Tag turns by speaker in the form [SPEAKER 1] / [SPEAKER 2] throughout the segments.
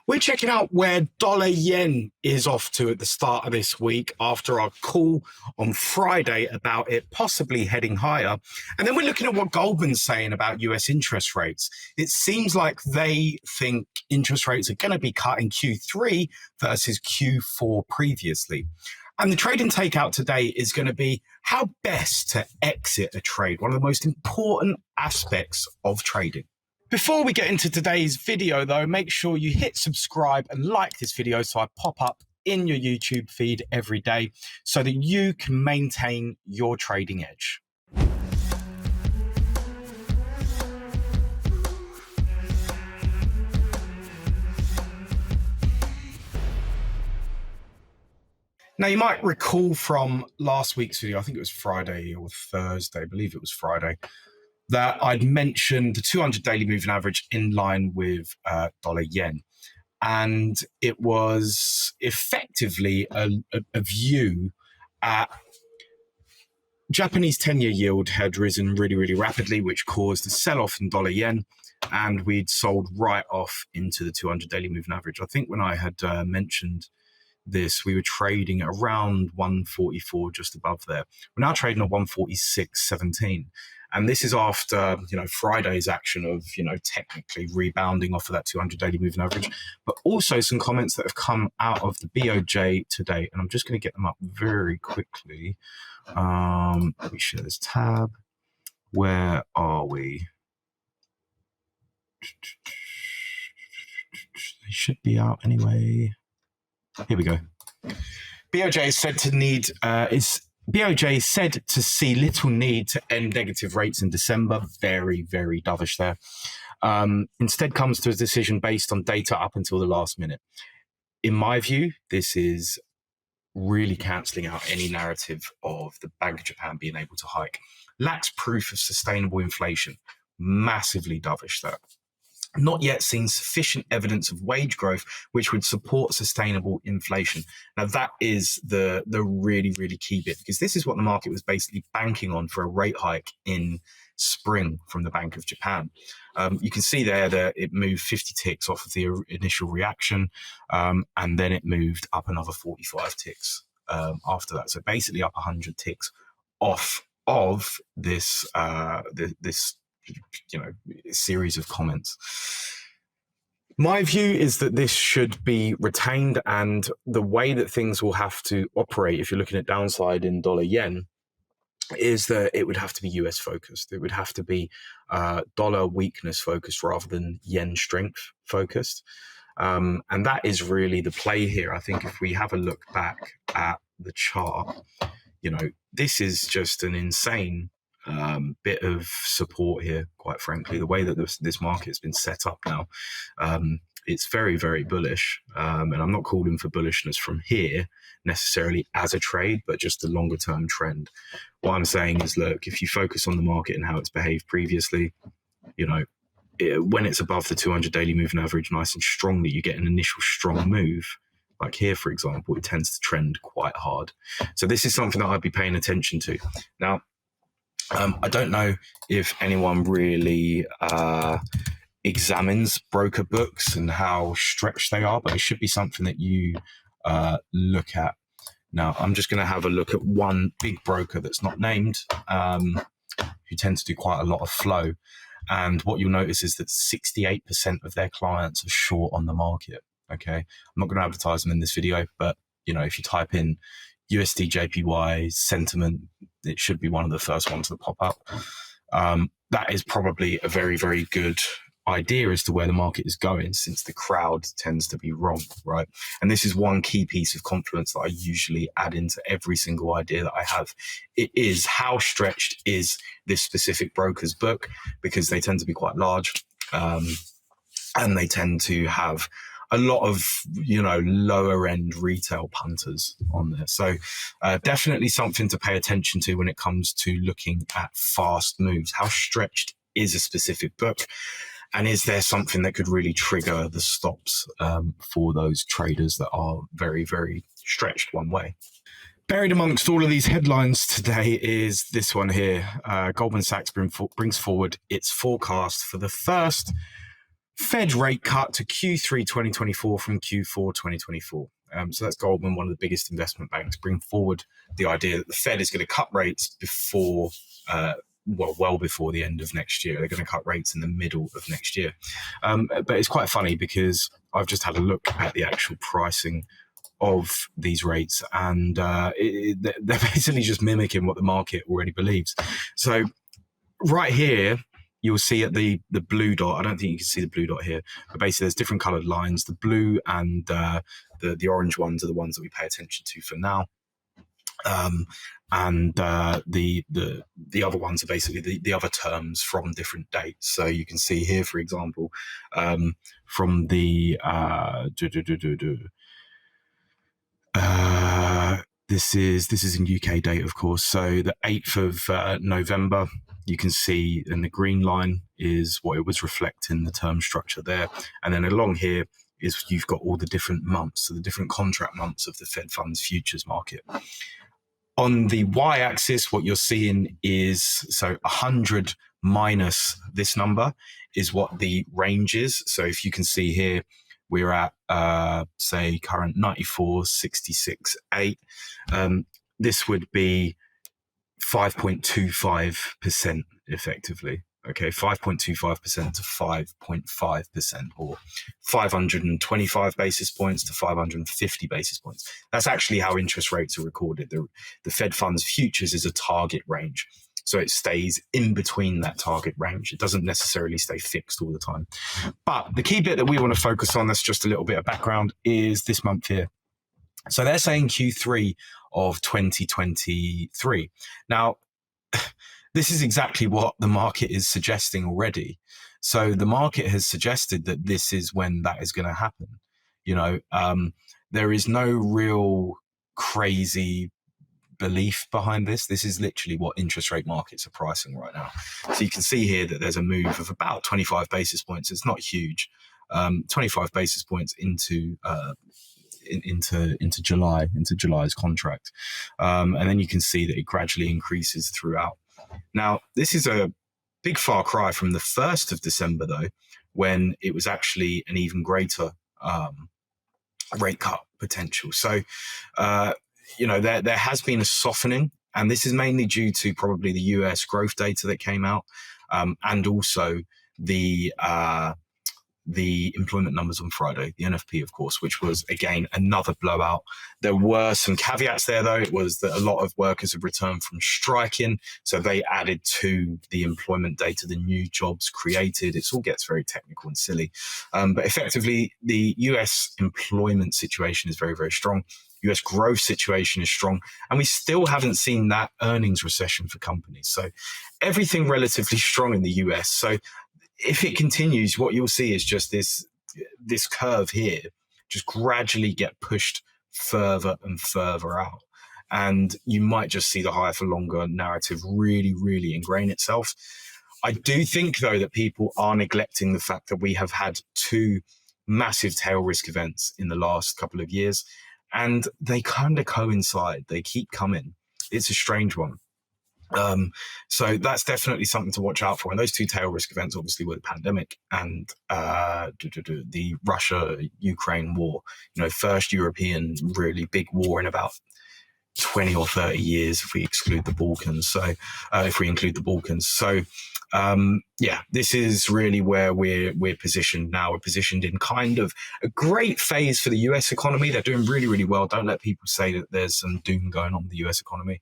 [SPEAKER 1] We're checking out where dollar yen is off to at the start of this week after our call on Friday about it possibly heading higher. And then we're looking at what Goldman's saying about US interest rates. It seems like they think interest rates are going to be cut in Q3 versus Q4 previously. And the trading takeout today is going to be how best to exit a trade, one of the most important aspects of trading. Before we get into today's video, though, make sure you hit subscribe and like this video so I pop up in your YouTube feed every day so that you can maintain your trading edge. Now, you might recall from last week's video, I think it was Friday or Thursday, I believe it was Friday, that I'd mentioned the 200 daily moving average in line with dollar yen. And it was effectively a view at Japanese 10-year yield had risen really rapidly, which caused a sell-off in dollar yen. And we'd sold right off into the 200 daily moving average. I think when I had mentioned this, we were trading at around 144, just above there. We're now trading at 146.17. And this is after, Friday's action of, technically rebounding off of that 200 daily moving average, but also some comments that have come out of the BOJ today. And I'm just going to get them up very quickly. Let me share this tab. Where are we? They should be out anyway. Here we go. BOJ is said to need BOJ said to see little need to end negative rates in December. Very dovish there. Instead comes to a decision based on data up until the last minute. In my view, this is really cancelling out any narrative of the Bank of Japan being able to hike. Lacks proof of sustainable inflation. Massively dovish there. Not yet seen sufficient evidence of wage growth, which would support sustainable inflation. Now, that is the really key bit, because this is what the market was basically banking on for a rate hike in spring from the Bank of Japan. You can see there that it moved 50 ticks off of the initial reaction, and then it moved up another 45 ticks after that. So basically up 100 ticks off of this series of comments. My view is that this should be retained, and the way that things will have to operate, if you're looking at downside in dollar yen, is that it would have to be US focused. It would have to be dollar weakness focused rather than yen strength focused. And that is really the play here. I think if we have a look back at the chart, this is just an insane bit of support here, quite frankly. The way that this market has been set up now, it's very bullish, and I'm not calling for bullishness from here necessarily as a trade, but just the longer term trend. What I'm saying is, look, if you focus on the market and how it's behaved previously, when it's above the 200 daily moving average nice and strongly, you get an initial strong move. Like here, for example, it tends to trend quite hard. So this is something that I'd be paying attention to. Now, I don't know if anyone really examines broker books and how stretched they are, but it should be something that you look at. Now, I'm just going to have a look at one big broker that's not named, who tends to do quite a lot of flow. And what you'll notice is that 68% of their clients are short on the market. Okay, I'm not going to advertise them in this video, but if you type in USDJPY sentiment, it should be one of the first ones that pop up. That is probably a very good idea as to where the market is going, since the crowd tends to be wrong, right? And this is one key piece of confluence that I usually add into every single idea that I have. It is how stretched is this specific broker's book, because they tend to be quite large, and they tend to have a lot of, lower end retail punters on there. So definitely something to pay attention to when it comes to looking at fast moves. How stretched is a specific book? And is there something that could really trigger the stops for those traders that are very stretched one way? Buried amongst all of these headlines today is this one here. Goldman Sachs brings forward its forecast for the first Fed rate cut to Q3 2024 from Q4 2024. So that's Goldman, one of the biggest investment banks, bring forward the idea that the Fed is going to cut rates before, well before the end of next year. They're going to cut rates in the middle of next year. But it's quite funny because I've just had a look at the actual pricing of these rates, and they're basically just mimicking what the market already believes. So right here, you'll see at the blue dot, I don't think you can see the blue dot here, but basically there's different colored lines. The blue and the orange ones are the ones that we pay attention to for now. And the other ones are basically the other terms from different dates. So you can see here, for example, from the this is in UK date, of course. So the 8th of November, you can see, and the green line is what it was reflecting, the term structure there. And then along here is you've got all the different months, so the different contract months of the Fed funds futures market. On the y-axis, what you're seeing is, so 100 minus this number is what the range is. So if you can see here, we're at, say, current 94.66.8. This would be 5.25% effectively. Okay, 5.25% to 5.5%, or 525 basis points to 550 basis points. That's actually how interest rates are recorded. The Fed funds futures is a target range. So it stays in between that target range. It doesn't necessarily stay fixed all the time. But the key bit that we want to focus on, that's just a little bit of background, is this month here. So they're saying Q3 of 2023. Now, this is exactly what the market is suggesting already. So the market has suggested that this is when that is going to happen. You know, there is no real crazy belief behind this. This is literally what interest rate markets are pricing right now. So you can see here that there's a move of about 25 basis points. It's not huge. 25 basis points into July, into July's contract. And then you can see that it gradually increases throughout. Now, this is a big far cry from the 1st of December, though, when it was actually an even greater rate cut potential. So, you know, there has been a softening, and this is mainly due to probably the US growth data that came out, and also the employment numbers on Friday, the NFP, of course, which was, again, another blowout. There were some caveats there, though. It was that a lot of workers have returned from striking, so they added to the employment data the new jobs created. It all gets very technical and silly. But effectively, the US employment situation is very, very strong. US growth situation is strong, and we still haven't seen that earnings recession for companies. So everything relatively strong in the US. So if it continues, what you'll see is just this curve here just gradually get pushed further and further out. And you might just see the higher for longer narrative really, really ingrain itself. I do think, though, that people are neglecting the fact that we have had two massive tail risk events in the last couple of years, and they kind of coincide. They keep coming. It's a strange one. So that's definitely something to watch out for. And those two tail risk events obviously were the pandemic and the Russia-Ukraine war. You know, first European really big war in about 20 or 30 years if we exclude the Balkans. So if we include the Balkans. So yeah, this is really where we're positioned now. We're positioned in kind of a great phase for the US economy. They're doing really, really well. Don't let people say that there's some doom going on with the US economy.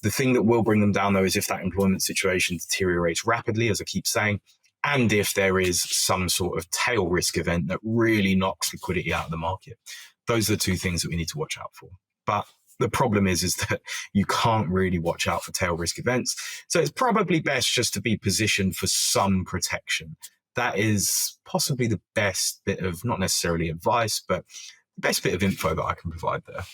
[SPEAKER 1] The thing that will bring them down, though, is if that employment situation deteriorates rapidly, as I keep saying, and if there is some sort of tail risk event that really knocks liquidity out of the market. Those are the two things that we need to watch out for. But the problem is that you can't really watch out for tail risk events. So it's probably best just to be positioned for some protection. That is possibly the best bit of, not necessarily advice, but the best bit of info that I can provide there.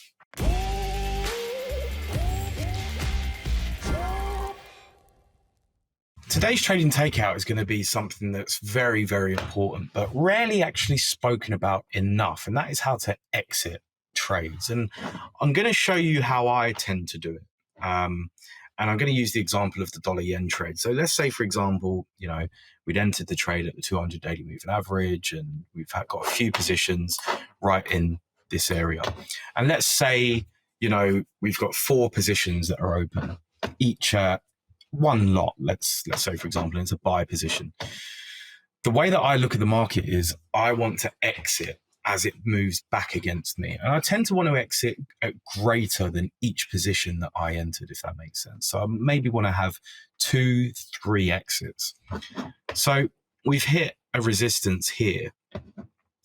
[SPEAKER 1] Today's trading takeout is going to be something that's very, very important, but rarely actually spoken about enough, and that is how to exit trades. And I'm going to show you how I tend to do it. And I'm going to use the example of the dollar yen trade. So let's say, for example, we'd entered the trade at the 200 daily moving average, and we've got a few positions right in this area. And let's say, we've got 4 positions that are open, each one lot. Let's say, for example, it's a buy position. The way that I look at the market is I want to exit as it moves back against me. And I tend to want to exit at greater than each position that I entered, if that makes sense. So I maybe want to have 2, 3 exits. So we've hit a resistance here.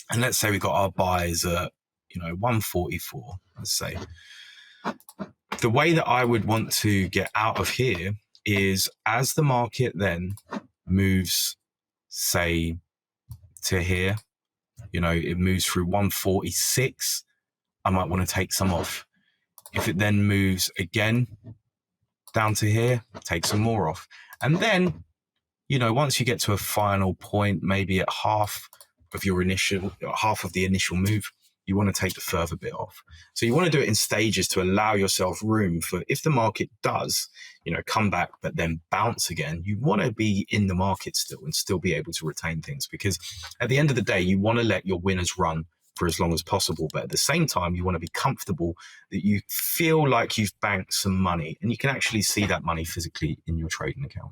[SPEAKER 1] And let's say we got our buys at, 144, let's say. The way that I would want to get out of here is as the market then moves, say, to here, it moves through 146, I might want to take some off. If it then moves again down to here, take some more off. And then, once you get to a final point, maybe at half of the initial move, you want to take the further bit off. So you want to do it in stages to allow yourself room for, if the market does, come back, but then bounce again, you want to be in the market still and still be able to retain things, because at the end of the day, you want to let your winners run for as long as possible. But at the same time, you want to be comfortable that you feel like you've banked some money and you can actually see that money physically in your trading account.